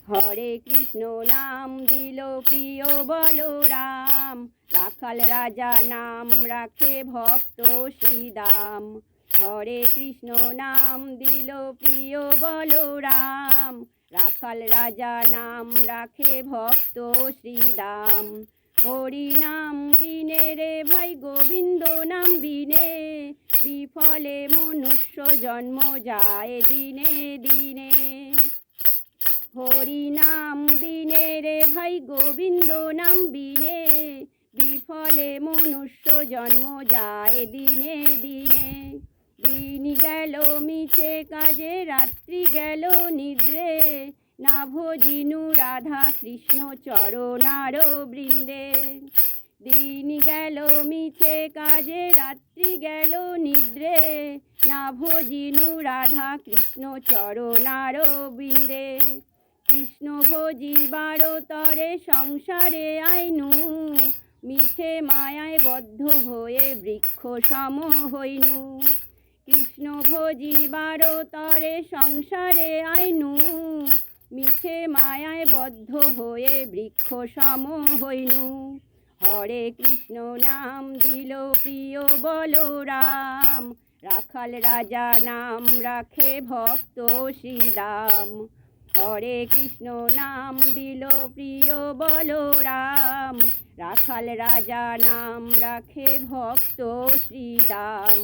হরে কৃষ্ণ নাম দিল প্রিয় বলরাম, রাখাল রাজা নাম রাখে ভক্ত শ্রীদাম। হরে কৃষ্ণ নাম দিল প্রিয় বলরাম, রাখাল রাজা নাম রাখে ভক্ত শ্রীদাম। হরি নাম বিনে রে ভাই গোবিন্দ নাম বিনে, বিফলে মনুষ্য জন্ম যায় দিনে দিনে। হরি নাম বিনে রে ভাই গোবিন্দ নাম বিনে, বিফলে মনুষ্য জন্ম যায় দিনে দিনে। দিন গেল মিছে কাজে রাত্রি গেল নিদ্রে, না ভজিনু রাধা কৃষ্ণ চরণার বৃন্দে। দিন গেল মিছে কাজে রাত্রি গেল নিদ্রে, না ভজিনু রাধা কৃষ্ণ চরণার বৃন্দে। কৃষ্ণ ভজিবার তরে সংসারে আইনু, মিছে মায়ায় বদ্ধ হয়ে বৃক্ষ সম হইনু। কৃষ্ণ ভজিবার তরে সংসারে আইনু, মিছে মায়ায় বদ্ধ হয়ে বৃক্ষ সম হইনু। হরে কৃষ্ণ নাম দিল প্রিয় বলরাম, রাখাল রাজা নাম রাখে ভক্ত শ্রীদাম। হরে কৃষ্ণ নাম দিল প্রিয় বলরাম, রাখাল রাজা নাম রাখে ভক্ত শ্রীদাম।